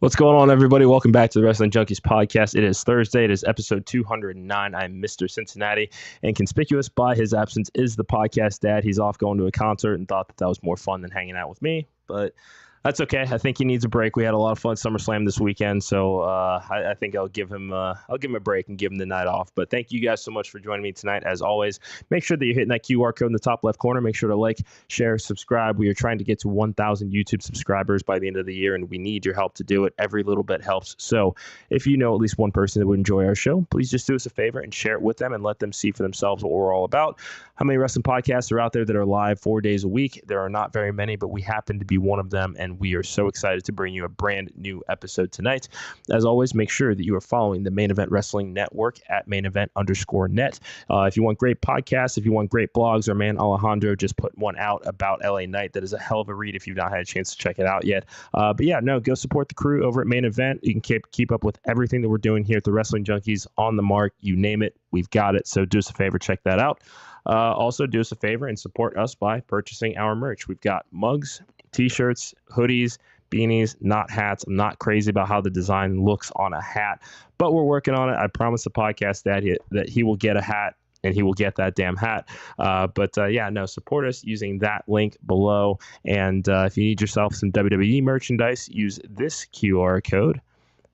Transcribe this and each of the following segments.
What's going on, everybody? Welcome back to the Wrestling Junkies podcast. It is Thursday. It is episode 209. I'm Mr. Cincinnati, and conspicuous by his absence is the podcast dad. He's off going to a concert and thought that was more fun than hanging out with me, but that's okay. I think he needs a break. We had a lot of fun SummerSlam this weekend, so I think I'll give him a break and give him the night off. But thank you guys so much for joining me tonight. As always, make sure that you're hitting that QR code in the top left corner. Make sure to like, share, subscribe. We are trying to get to 1,000 YouTube subscribers by the end of the year, and we need your help to do it. Every little bit helps. So if you know at least one person that would enjoy our show, please just do us a favor and share it with them and let them see for themselves what we're all about. How many wrestling podcasts are out there that are live 4 days a week? There are not very many, but we happen to be one of them, and we are so excited to bring you a brand new episode tonight. As always, make sure that you are following the Main Event Wrestling Network at mainevent_net. If you want great podcasts, if you want great blogs, our man Alejandro just put one out about LA Knight that is a hell of a read if you've not had a chance to check it out yet. But yeah, no, go support the crew over at Main Event. You can keep up with everything that we're doing here at the Wrestling Junkies. On the mark, you name it, we've got it. So do us a favor, check that out. Also, do us a favor and support us by purchasing our merch. We've got mugs, t-shirts, hoodies, beanies, not hats. I'm not crazy about how the design looks on a hat, but we're working on it. I promise the podcast that he will get a hat and he will get that damn hat. Support us using that link below. And if you need yourself some WWE merchandise, use this QR code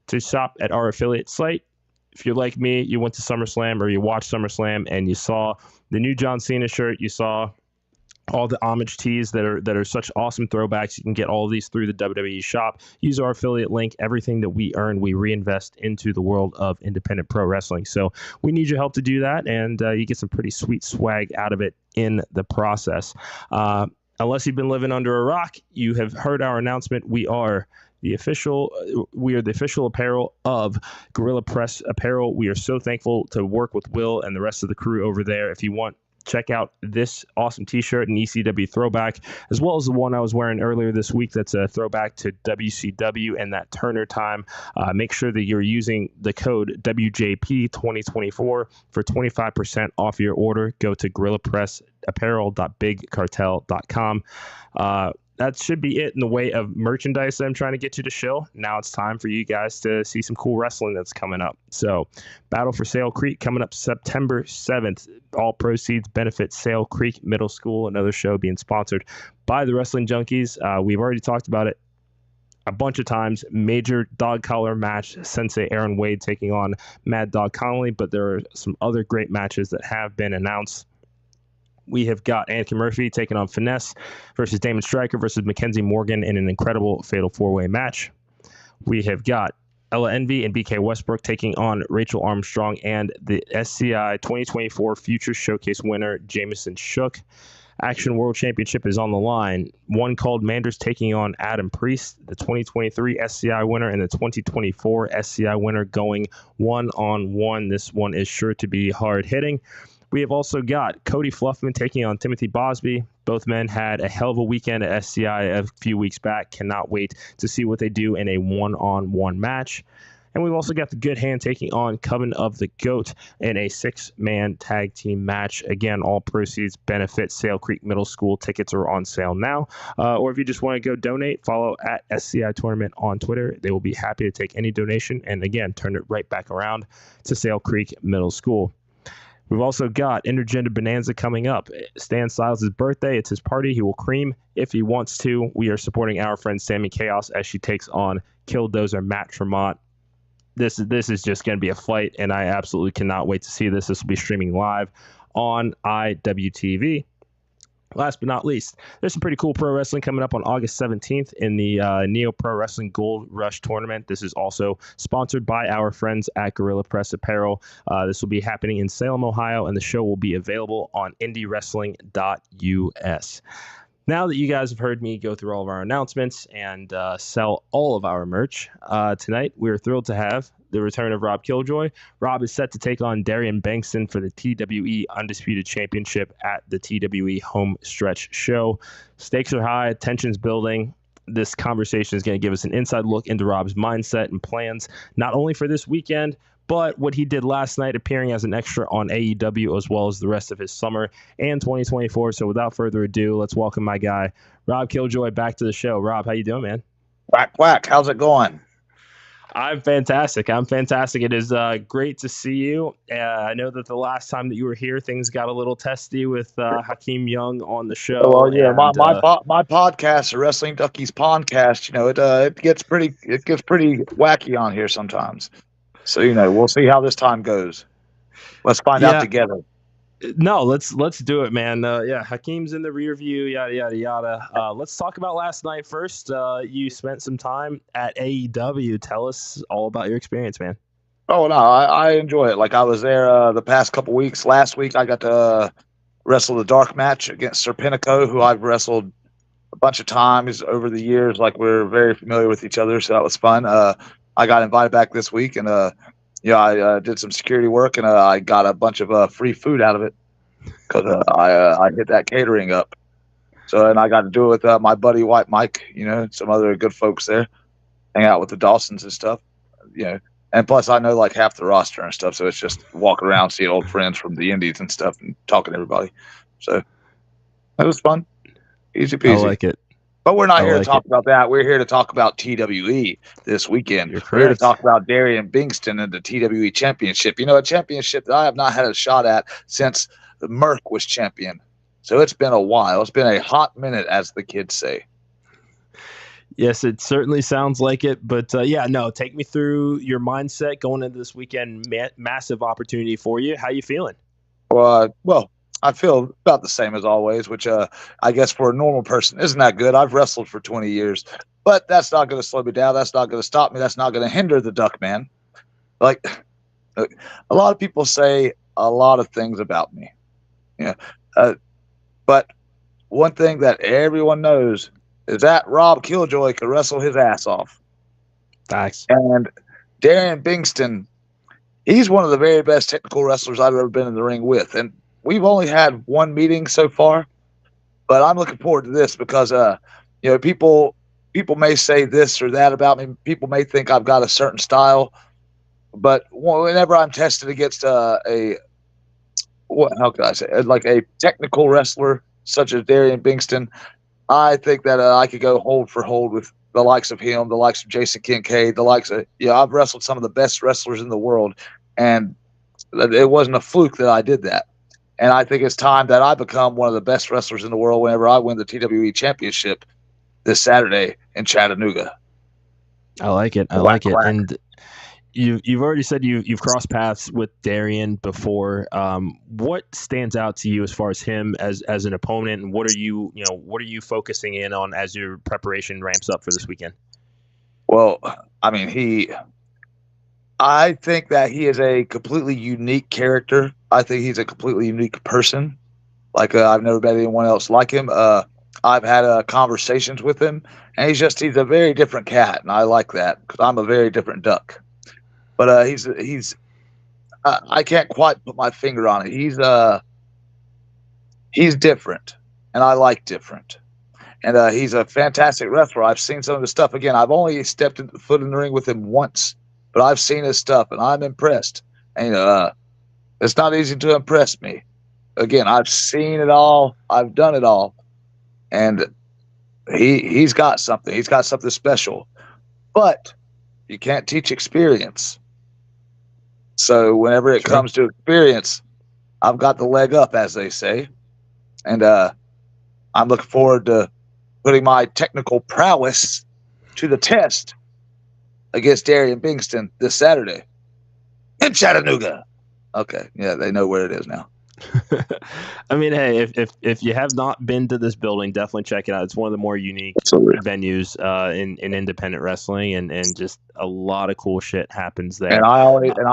to shop at our affiliate site. If you're like me, you went to SummerSlam or you watched SummerSlam and you saw the new John Cena shirt, you saw all the homage tees that are such awesome throwbacks. You can get all of these through the WWE shop. Use our affiliate link. Everything that we earn, we reinvest into the world of independent pro wrestling. So we need your help to do that, and you get some pretty sweet swag out of it in the process. Unless you've been living under a rock, you have heard our announcement. We are the official apparel of Gorilla Press Apparel. We are so thankful to work with Will and the rest of the crew over there. If you want, check out this awesome t-shirt and ECW throwback, as well as the one I was wearing earlier this week. That's a throwback to WCW and that Turner time. Make sure that you're using the code WJP2024 for 25% off your order. Go to GorillaPressApparel.BigCartel.com. That should be it in the way of merchandise that I'm trying to get you to show. Now it's time for you guys to see some cool wrestling that's coming up. So, Battle for Sale Creek coming up September 7th. All proceeds benefit Sale Creek Middle School, another show being sponsored by the Wrestling Junkies. We've already talked about it a bunch of times. Major dog collar match, Sensei Aaron Wade taking on Mad Dog Connolly, but there are some other great matches that have been announced. We have got Annika Murphy taking on Finesse versus Damon Stryker versus Mackenzie Morgan in an incredible fatal four-way match. We have got Ella Envy and BK Westbrook taking on Rachel Armstrong and the SCI 2024 Future Showcase winner, Jameson Shook. Action World Championship is on the line. One called Manders taking on Adam Priest, the 2023 SCI winner and the 2024 SCI winner, going one-on-one. This one is sure to be hard-hitting. We have also got Cody Fluffman taking on Timothy Bosby. Both men had a hell of a weekend at SCI a few weeks back. Cannot wait to see what they do in a one-on-one match. And we've also got the Good Hand taking on Coven of the Goat in a 6-man tag team match. Again, all proceeds benefit Sale Creek Middle School. Tickets are on sale now. Or if you just want to go donate, follow at SCI Tournament on Twitter. They will be happy to take any donation and, again, turn it right back around to Sale Creek Middle School. We've also got Intergender Bonanza coming up. Stan Styles' birthday. It's his party. He will cream if he wants to. We are supporting our friend Sammy Chaos as she takes on Killdozer Matt Tremont. This is just going to be a fight, and I absolutely cannot wait to see this. This will be streaming live on IWTV. Last but not least, there's some pretty cool pro wrestling coming up on August 17th in the Neo Pro Wrestling Gold Rush Tournament. This is also sponsored by our friends at Gorilla Press Apparel. This will be happening in Salem, Ohio, and the show will be available on indiewrestling.us. Now that you guys have heard me go through all of our announcements and sell all of our merch, tonight we are thrilled to have the return of Rob Killjoy. Rob is set to take on Darian Bengston for the TWE Undisputed Championship at the TWE Home Stretch Show. Stakes are high, tension's building. This conversation is going to give us an inside look into Rob's mindset and plans, not only for this weekend, but what he did last night, appearing as an extra on AEW, as well as the rest of his summer and 2024. So without further ado, let's welcome my guy, Rob Killjoy, back to the show. Rob, how you doing, man? Quack, quack. How's it going? I'm fantastic. It is great to see you. I know that the last time that you were here, things got a little testy with Hakeem Young on the show, Well, yeah, and my podcast, the Wrestling Duckies podcast, it gets pretty wacky on here sometimes. So we'll see how this time goes. Let's find out yeah, together. no, let's do it, man. Yeah, Hakeem's in the rear view, yada yada yada. Let's talk about last night first. You spent some time at AEW. Tell us all about your experience, man. Oh no, I enjoy it. Like I was there the past couple weeks. Last week I got to wrestle the dark match against Serpentico, who I've wrestled a bunch of times over the years. Like we're very familiar with each other, so that was fun. I got invited back this week, and I did some security work, and I got a bunch of free food out of it because I hit that catering up. So and I got to do it with my buddy White Mike, some other good folks there, hang out with the Dawsons and stuff, And plus, I know like half the roster and stuff, so it's just walking around, seeing old friends from the Indies and stuff, and talking to everybody. So it was fun, easy peasy. I like it. But we're not here to talk about that. We're here to talk about TWE this weekend. We're here to talk about Darian Bengston and the TWE Championship. A championship that I have not had a shot at since Merck was champion. So it's been a while. It's been a hot minute, as the kids say. Yes, it certainly sounds like it. But take me through your mindset going into this weekend. Massive opportunity for you. How you feeling? Well, I feel about the same as always, which I guess for a normal person isn't that good. I've wrestled for 20 years, but that's not going to slow me down. That's not going to stop me. That's not going to hinder the Duckman. Like a lot of people say a lot of things about me. But one thing that everyone knows is that Rob Killjoy could wrestle his ass off. Thanks. And Darian Bengston, he's one of the very best technical wrestlers I've ever been in the ring with. And we've only had one meeting so far, but I'm looking forward to this because, people may say this or that about me. People may think I've got a certain style, but whenever I'm tested against how can I say, like a technical wrestler such as Darian Bengston, I think that I could go hold for hold with the likes of him, the likes of Jason Kincaid, the likes of, I've wrestled some of the best wrestlers in the world, and it wasn't a fluke that I did that. And I think it's time that I become one of the best wrestlers in the world whenever I win the TWE Championship this Saturday in Chattanooga. I like it. And you've already said you've crossed paths with Darian before. What stands out to you as far as him as an opponent, and what are you focusing in on as your preparation ramps up for this weekend? Well, I mean, I think that he is a completely unique character. I think he's a completely unique person. Like I've never met anyone else like him. I've had conversations with him, and he's a very different cat, and I like that because I'm a very different duck. But he's I can't quite put my finger on it. He's different, and I like different. And he's a fantastic wrestler. I've seen some of his stuff. Again, I've only stepped foot in the ring with him once, but I've seen his stuff, and I'm impressed. And it's not easy to impress me. Again, I've seen it all. I've done it all. And he's got something. He's got something special. But you can't teach experience. So whenever it comes to experience, I've got the leg up, as they say. And I'm looking forward to putting my technical prowess to the test against Darian Bengston this Saturday in Chattanooga. Okay, yeah, they know where it is now. I mean, hey, if you have not been to this building, definitely check it out. It's one of the more unique venues in independent wrestling, and just a lot of cool shit happens there. And I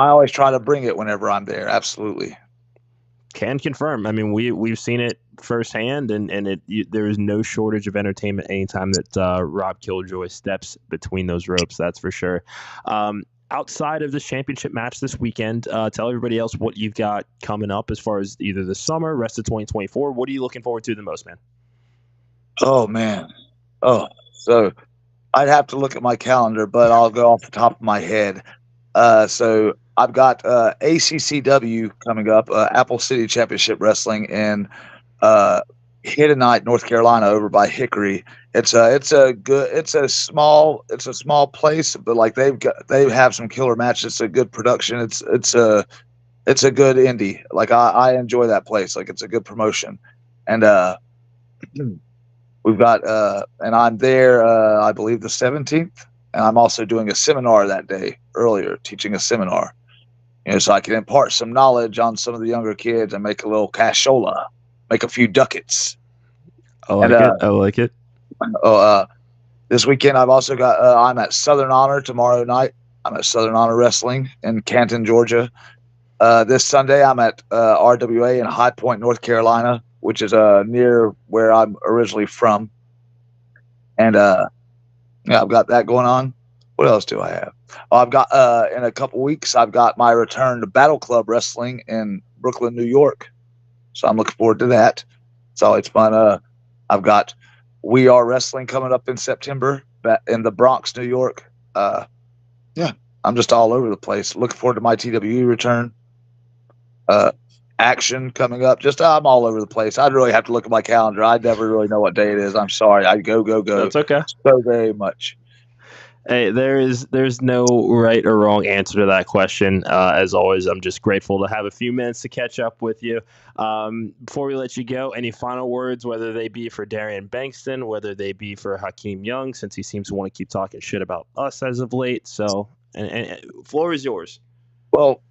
always try to bring it whenever I'm there. Absolutely. Can confirm. I mean, we've seen it firsthand, and there is no shortage of entertainment anytime that Rob Killjoy steps between those ropes. That's for sure. Outside of this championship match this weekend, tell everybody else what you've got coming up as far as either the summer, rest of 2024. What are you looking forward to the most, man? Oh, man. So I'd have to look at my calendar, but I'll go off the top of my head. So I've got ACCW coming up, Apple City Championship Wrestling in Hidden Night, North Carolina, over by Hickory. It's a small place, but like they have some killer matches. It's a good production. It's a good indie. Like I enjoy that place. Like it's a good promotion, and we've got and I'm there. I believe the 17th, and I'm also doing a seminar that day earlier, teaching a seminar. So I can impart some knowledge on some of the younger kids and make a little cashola, make a few ducats. I like it. This weekend I've also got. I'm at Southern Honor tomorrow night. I'm at Southern Honor Wrestling in Canton, Georgia. This Sunday I'm at RWA in High Point, North Carolina, which is near where I'm originally from. And yeah, I've got that going on. What else do I have? Oh, I've got in a couple weeks I've got my return to Battle Club Wrestling in Brooklyn, New York. So I'm looking forward to that. It's always fun. I've got We Are Wrestling coming up in September in the Bronx, New York. Yeah, I'm just all over the place. Looking forward to my TWE return. Action coming up. Just I'm all over the place. I'd really have to look at my calendar. I never really know what day it is. I'm sorry. I go. That's okay. So very much. Hey, there's no right or wrong answer to that question. As always, I'm just grateful to have a few minutes to catch up with you. Before we let you go, any final words, whether they be for Darian Bengston, whether they be for Hakeem Young, since he seems to want to keep talking shit about us as of late. So, and floor is yours. Well,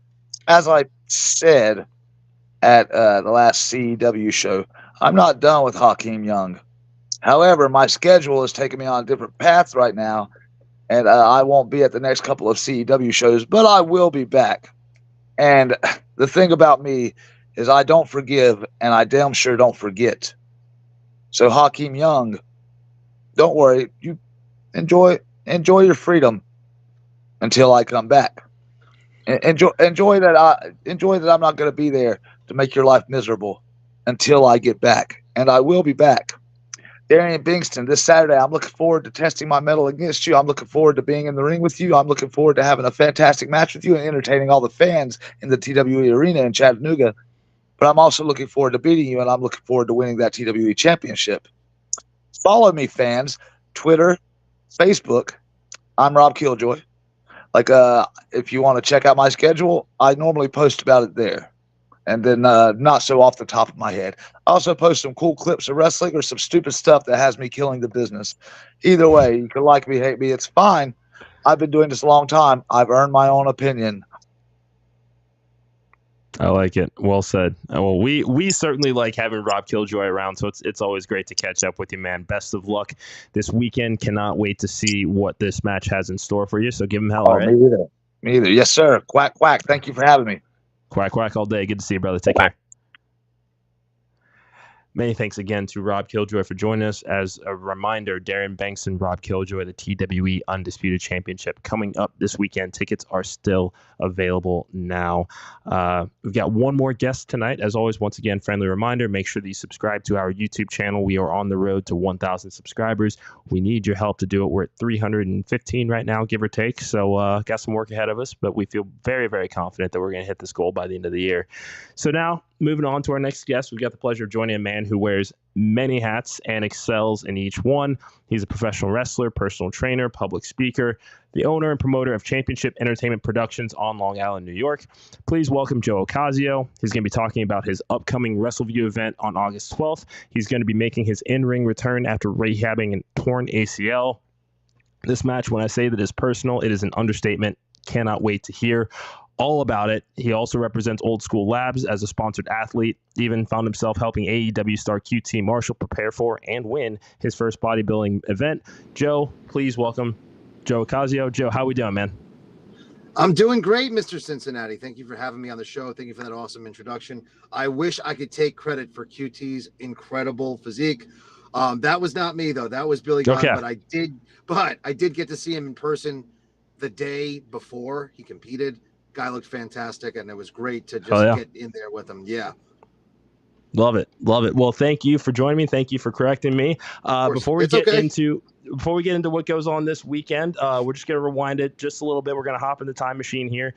as I said at the last CEW show, I'm not done with Hakeem Young. However, my schedule is taking me on a different path right now, and I won't be at the next couple of CEW shows, but I will be back. And the thing about me is I don't forgive, and I damn sure don't forget. So Hakeem Young, don't worry, you enjoy your freedom until I come back. Enjoy that I'm not going to be there to make your life miserable until I get back, and I will be back. Darian Bengston, this Saturday, I'm looking forward to testing my mettle against you. I'm looking forward to being in the ring with you. I'm looking forward to having a fantastic match with you and entertaining all the fans in the TWE arena in Chattanooga. But I'm also looking forward to beating you, and I'm looking forward to winning that TWE championship. Follow me, fans. Twitter, Facebook. I'm Rob Killjoy. Like, if you want to check out my schedule, I normally post about it there. And then not so off the top of my head. I also post some cool clips of wrestling or some stupid stuff that has me killing the business. Either way, you can like me, hate me. It's fine. I've been doing this a long time. I've earned my own opinion. I like it. Well said. Well, we certainly like having Rob Killjoy around, so it's always great to catch up with you, man. Best of luck this weekend. Cannot wait to see what this match has in store for you. So give him hell, all right? Me either. Yes, sir. Quack, quack. Thank you for having me. Quack, quack all day. Good to see you, brother. Take care. Many thanks again to Rob Killjoy for joining us. As a reminder, Darian Bengston, Rob Killjoy, the TWE Undisputed Championship coming up this weekend. Tickets are still available now. We've got one more guest tonight. As always, once again, friendly reminder, make sure that you subscribe to our YouTube channel. We are on the road to 1,000 subscribers. We need your help to do it. We're at 315 right now, give or take. So got some work ahead of us, but we feel very, very confident that we're going to hit this goal by the end of the year. So now, moving on to our next guest, we've got the pleasure of joining a man who wears many hats and excels in each one. He's a professional wrestler, personal trainer, public speaker, the owner and promoter of Championship Entertainment Productions on Long Island, New York. Please welcome Joe Ocasio. He's going to be talking about his upcoming WrestleView event on August 12th. He's going to be making his in-ring return after rehabbing a torn ACL. This match, when I say that is personal, it is an understatement. Cannot wait to hear all about it. He also represents Old School Labs as a sponsored athlete, even found himself helping AEW star QT Marshall prepare for and win his first bodybuilding event. Joe, please welcome Joe Ocasio. Joe, how we doing, man? I'm doing great, Mr. Cincinnati. Thank you for having me on the show. Thank you for that awesome introduction. I wish I could take credit for QT's incredible physique. That was not me, though. That was Billy Gunn, okay. But I did get to see him in person the day before he competed. Guy looked fantastic, and it was great to just get in there with him. Yeah. Love it. Well, thank you for joining me. Thank you for correcting me. Before we get into what goes on this weekend, we're just going to rewind it just a little bit. We're going to hop in the time machine here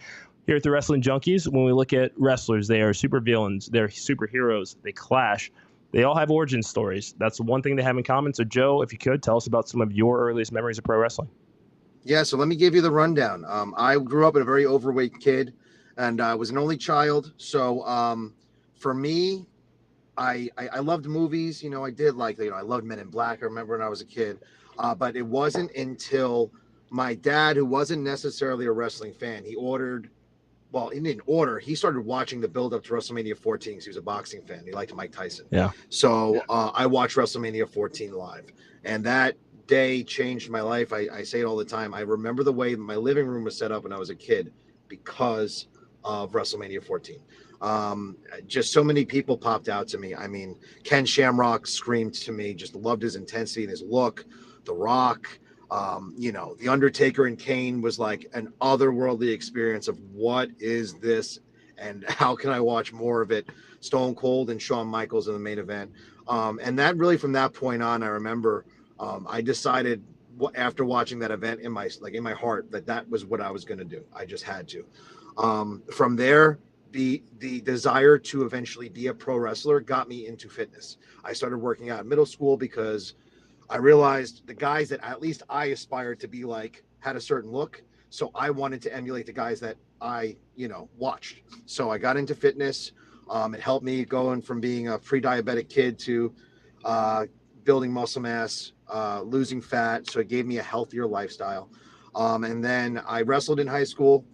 at the Wrestling Junkies. When we look at wrestlers, they are super villains, they're superheroes, they clash. They all have origin stories. That's one thing they have in common. So, Joe, if you could, tell us about some of your earliest memories of pro wrestling. Yeah, so let me give you the rundown. I grew up as a very overweight kid, and I was an only child. So for me, I loved movies. I did I loved Men in Black. I remember when I was a kid, but it wasn't until my dad, who wasn't necessarily a wrestling fan, he didn't order. He started watching the build up to WrestleMania 14 because he was a boxing fan. He liked Mike Tyson. Yeah. So I watched WrestleMania 14 live, and that day changed my life. I say it all the time. I remember the way my living room was set up when I was a kid because of WrestleMania 14. Just so many people popped out to me. I mean, Ken Shamrock screamed to me, just loved his intensity and his look. The Rock, The Undertaker and Kane was like an otherworldly experience of what is this and how can I watch more of it? Stone Cold and Shawn Michaels in the main event. And that really, from that point on, I remember I decided after watching that event in my heart that was what I was going to do. I just had to. From there, the desire to eventually be a pro wrestler got me into fitness. I started working out in middle school because I realized the guys that at least I aspired to be like had a certain look. So I wanted to emulate the guys that I, watched. So I got into fitness. It helped me going from being a pre-diabetic kid to building muscle mass, losing fat. So it gave me a healthier lifestyle. And then I wrestled in high school.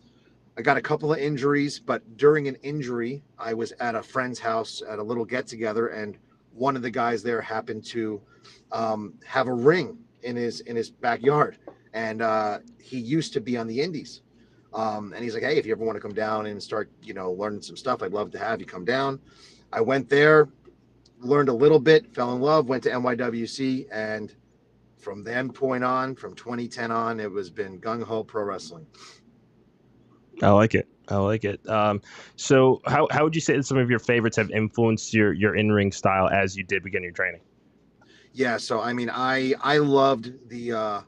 I got a couple of injuries, but during an injury, I was at a friend's house at a little get together, and one of the guys there happened to have a ring in his backyard, and he used to be on the indies. And he's like, "Hey, if you ever want to come down and start, learning some stuff, I'd love to have you come down." I went there, learned a little bit, fell in love, went to NYWC, and from then point on, from 2010 on, it was been gung-ho pro wrestling. I like it. So how would you say that some of your favorites have influenced your in-ring style as you did begin your training? Yeah, so I mean, I loved the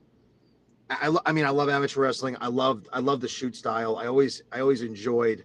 I love amateur wrestling. I love the shoot style. I always enjoyed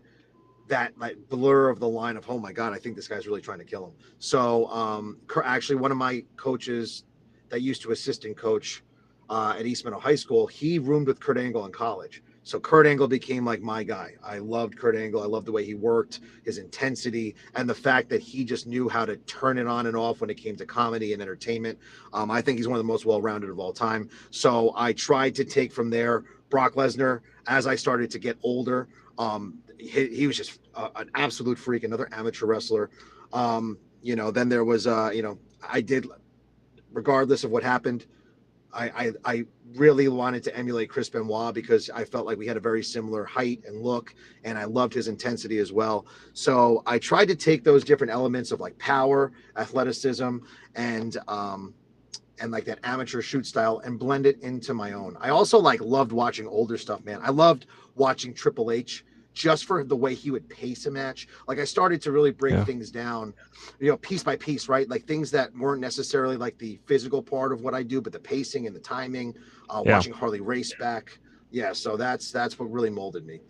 that like blur of the line of, oh my God, I think this guy's really trying to kill him. So actually one of my coaches that used to assistant coach at East Meadow High School, he roomed with Kurt Angle in college. So Kurt Angle became like my guy. I loved Kurt Angle. I loved the way he worked, his intensity, and the fact that he just knew how to turn it on and off when it came to comedy and entertainment. I think he's one of the most well-rounded of all time. So I tried to take from there Brock Lesnar as I started to get older. He was just an absolute freak, another amateur wrestler. Then there was, I did, regardless of what happened, I really wanted to emulate Chris Benoit because I felt like we had a very similar height and look, and I loved his intensity as well. So I tried to take those different elements of like power, athleticism, and like that amateur shoot style and blend it into my own. I also loved watching older stuff, man. I loved watching Triple H just for the way he would pace a match. Like I started to really break things down, piece by piece, right? Like things that weren't necessarily like the physical part of what I do, but the pacing and the timing, watching Harley race back. Yeah. So that's what really molded me.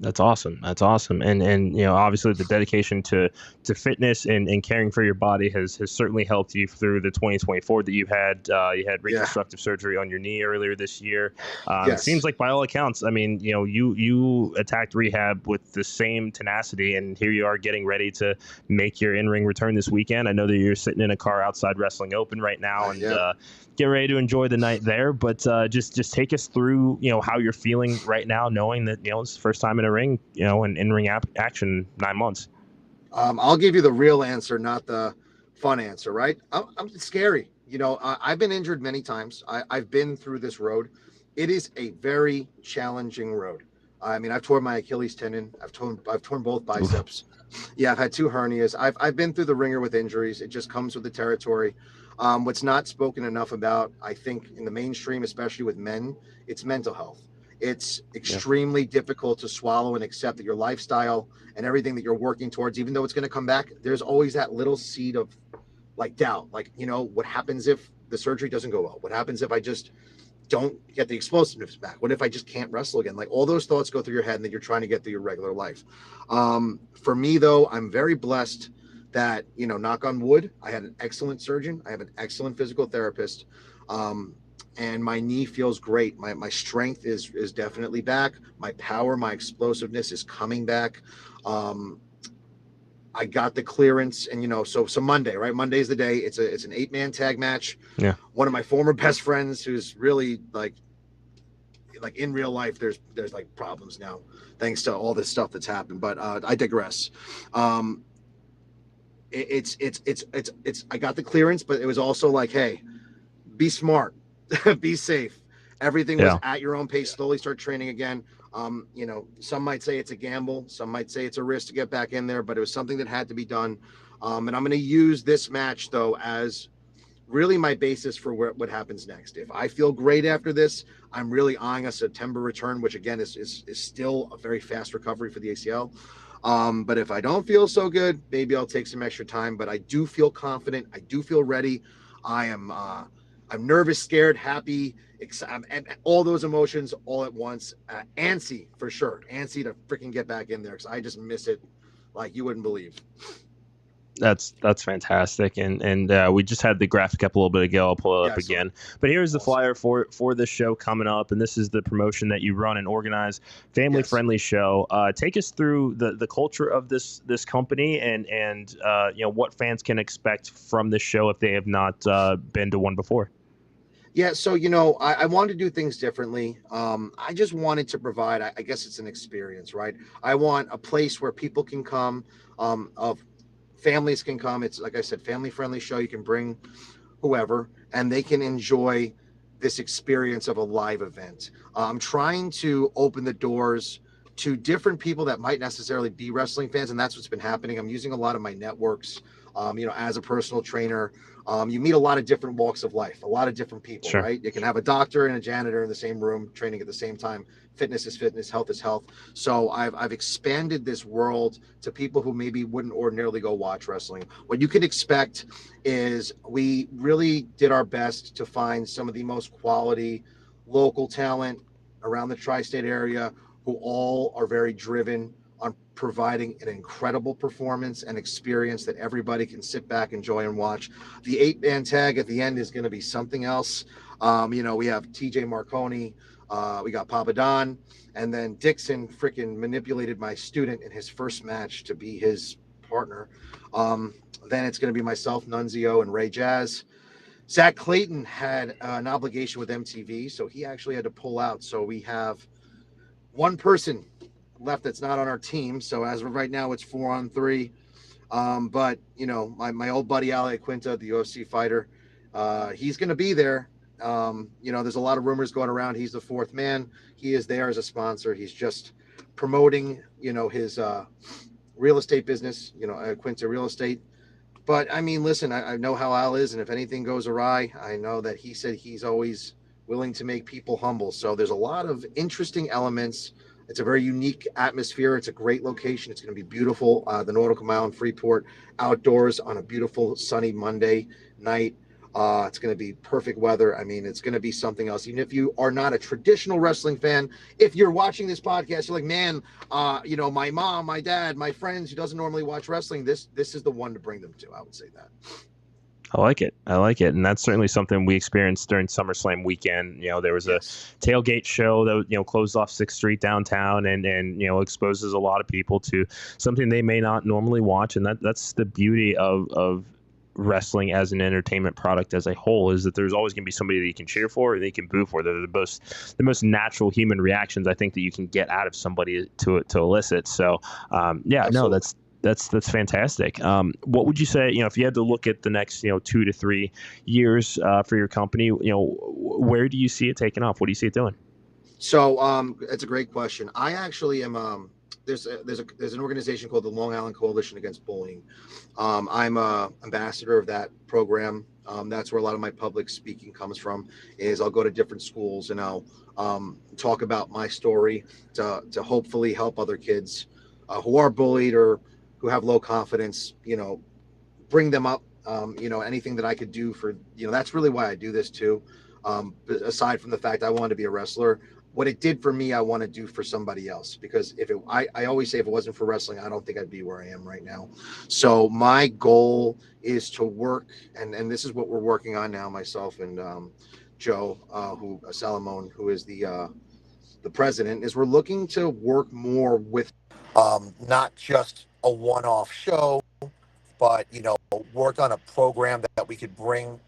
That's awesome. And obviously the dedication to fitness and caring for your body has certainly helped you through the 2024 that you had reconstructive surgery on your knee earlier this year. It seems like by all accounts, I mean, you attacked rehab with the same tenacity, and here you are getting ready to make your in-ring return this weekend. I know that you're sitting in a car outside Wrestling Open right now and get ready to enjoy the night there, but just take us through, how you're feeling right now, knowing that, it's the first time in a ring, and in-ring action 9 months. I'll give you the real answer, not the fun answer, right? It's scary. I've been injured many times. I've been through this road. It is a very challenging road. I mean, I've torn my Achilles tendon. I've torn both biceps. Yeah, I've had 2 hernias. I've been through the ringer with injuries. It just comes with the territory. What's not spoken enough about, I think, in the mainstream, especially with men, it's mental health. It's extremely difficult to swallow and accept that your lifestyle and everything that you're working towards, even though it's going to come back, there's always that little seed of doubt. Like, what happens if the surgery doesn't go well? What happens if I just don't get the explosiveness back? What if I just can't wrestle again? Like all those thoughts go through your head and then you're trying to get through your regular life. For me though, I'm very blessed that, you know, knock on wood, I had an excellent surgeon. I have an excellent physical therapist. And my knee feels great. My strength is definitely back. My power, my explosiveness is coming back. I got the clearance, and, you know, so Monday, right? Monday's the day. It's an 8-man tag match. Yeah. One of my former best friends, who's really like in real life, there's like problems now, thanks to all this stuff that's happened. But I digress. It's I got the clearance, but it was also like, hey, be smart, be safe. Everything was at your own pace. Slowly start training again. You know, some might say it's a gamble, some might say it's a risk to get back in there, but it was something that had to be done. And I'm going to use this match, though, as really my basis for what happens next. If I feel great after this, I'm really eyeing a September return, which again is still a very fast recovery for the ACL. But if I don't feel so good, maybe I'll take some extra time. But I do feel confident. I do feel ready. I'm nervous, scared, happy, and all those emotions all at once. Antsy for sure. Antsy to freaking get back in there, because I just miss it like you wouldn't believe. That's fantastic, and we just had the graphic up a little bit ago. I'll pull it up again. But here's the flyer for this show coming up, and this is the promotion that you run and organize, family friendly show. Take us through the culture of this company, and you know, what fans can expect from this show if they have not been to one before. Yeah, so, you know, I wanted to do things differently. I just wanted to provide, I guess it's an experience, right? I want a place where people can come, of families can come. It's, like I said, family-friendly show. You can bring whoever, and they can enjoy this experience of a live event. I'm trying to open the doors to different people that might necessarily be wrestling fans, and that's what's been happening. I'm using a lot of my networks. You know, as a personal trainer, you meet a lot of different walks of life, a lot of different people, right? You can have a doctor and a janitor in the same room training at the same time. Fitness is fitness, health is health. So I've expanded this world to people who maybe wouldn't ordinarily go watch wrestling. What you can expect is we really did our best to find some of the most quality local talent around the tri-state area, who all are very driven on providing an incredible performance and experience that everybody can sit back, enjoy, and watch. The 8-man tag at the end is going to be something else. You know, we have TJ Marconi, we got Papa Don, and then Dixon freaking manipulated my student in his first match to be his partner. Then it's going to be myself, Nunzio, and Ray Jazz. Zach Clayton had an obligation with MTV, so he actually had to pull out. So we have one person left that's not on our team. So as of right now, it's 4-on-3. But, you know, my old buddy Ali Quinta, the UFC fighter, he's going to be there. You know, there's a lot of rumors going around. He's the fourth man. He is there as a sponsor. He's just promoting, you know, his real estate business, you know, Quinta Real Estate. But I mean, listen, I know how Al is, and if anything goes awry, I know that he said he's always willing to make people humble. So there's a lot of interesting elements. It's a very unique atmosphere. It's a great location. It's going to be beautiful. The Nautical Mile in Freeport, outdoors on a beautiful sunny Monday night. It's going to be perfect weather. I mean, it's going to be something else. Even if you are not a traditional wrestling fan, if you're watching this podcast, you're like, man, you know, my mom, my dad, my friends who doesn't normally watch wrestling, this is the one to bring them to. I would say that. I like it. And that's certainly something we experienced during SummerSlam weekend. You know, there was a tailgate show that, you know, closed off 6th Street downtown and, you know, exposes a lot of people to something they may not normally watch. And that's the beauty of wrestling as an entertainment product as a whole, is that there's always going to be somebody that you can cheer for and they can boo for. They're the most natural human reactions, I think, that you can get out of somebody to elicit. So, no, that's fantastic. What would you say, you know, if you had to look at the next, you know, 2 to 3 years for your company, you know, where do you see it taking off? What do you see it doing? So it's a great question. I actually am there's an organization called the Long Island Coalition Against Bullying. I'm a ambassador of that program. That's where a lot of my public speaking comes from. Is I'll go to different schools and I'll talk about my story to hopefully help other kids who are bullied or who have low confidence, you know, bring them up. You know, anything that I could do for, you know, that's really why I do this too. Aside from the fact I wanted to be a wrestler, what it did for me, I want to do for somebody else, because I always say if it wasn't for wrestling, I don't think I'd be where I am right now. So my goal is to work, and this is what we're working on now, myself and Joe, Salamone, who is the president, is we're looking to work more with not just a one-off show, but work on a program that we could bring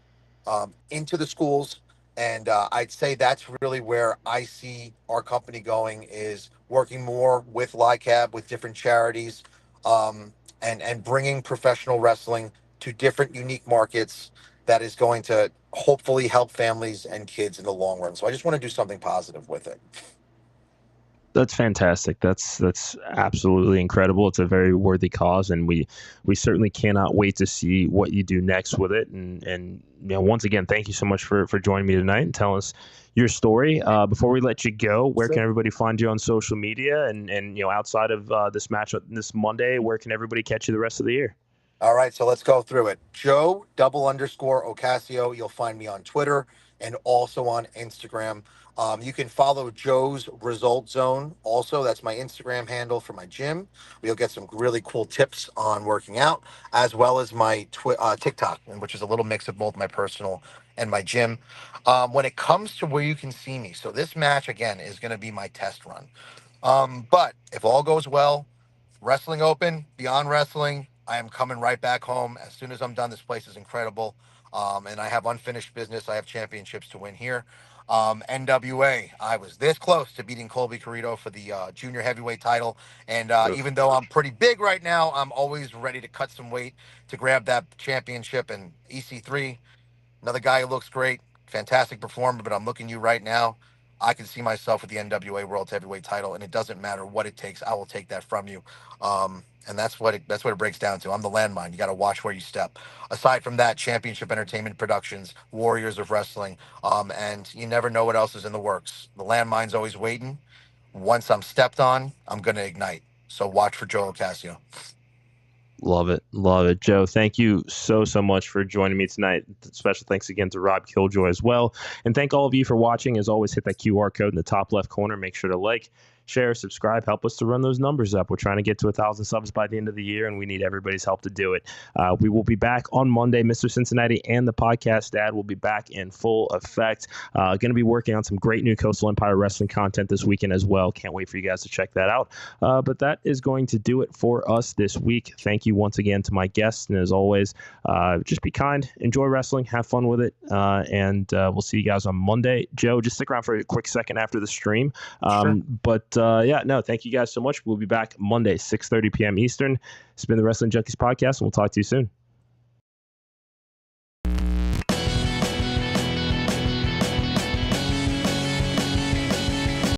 into the schools. And I'd say that's really where I see our company going, is working more with LICAB, with different charities, and bringing professional wrestling to different unique markets that is going to hopefully help families and kids in the long run. So I just want to do something positive with it. That's fantastic. That's absolutely incredible. It's a very worthy cause, and we certainly cannot wait to see what you do next with it. And once again, thank you so much for joining me tonight and telling us your story. Before we let you go, where can everybody find you on social media? And outside of this match this Monday, where can everybody catch you the rest of the year? All right, so let's go through it. Joe _Ocasio. You'll find me on Twitter and also on Instagram. You can follow Joe's Result Zone. Also, that's my Instagram handle for my gym. You'll get some really cool tips on working out, as well as my TikTok, which is a little mix of both my personal and my gym. When it comes to where you can see me, so this match, again, is going to be my test run. But if all goes well, Wrestling Open, Beyond Wrestling, I am coming right back home as soon as I'm done. This place is incredible. And I have unfinished business. I have championships to win here. NWA, I was this close to beating Colby Corrido for the junior heavyweight title. And even though I'm pretty big right now, I'm always ready to cut some weight to grab that championship. And EC3, another guy who looks great, fantastic performer, but I'm looking at you right now. I can see myself with the NWA World Heavyweight title, and it doesn't matter what it takes. I will take that from you. And that's what it breaks down to. I'm the landmine. You got to watch where you step. Aside from that, Championship Entertainment Productions, Warriors of Wrestling, and you never know what else is in the works. The landmine's always waiting. Once I'm stepped on, I'm going to ignite. So watch for Joe Ocasio. Love it. Love it. Joe, thank you so much for joining me tonight. Special thanks again to Rob Killjoy as well. And thank all of you for watching. As always, hit that QR code in the top left corner. Make sure to like, share, subscribe, help us to run those numbers up. We're trying to get to 1,000 subs by the end of the year, and we need everybody's help to do it. We will be back on Monday. Mr. Cincinnati and the podcast dad will be back in full effect. Going to be working on some great new Coastal Empire Wrestling content this weekend as well. Can't wait for you guys to check that out. But that is going to do it for us this week. Thank you once again to my guests. And as always, just be kind, enjoy wrestling, have fun with it. And we'll see you guys on Monday. Joe, just stick around for a quick second after the stream. Sure. But thank you guys so much. We'll be back Monday, 6:30 p.m. Eastern. It's been the Wrestling Junkies podcast, and we'll talk to you soon.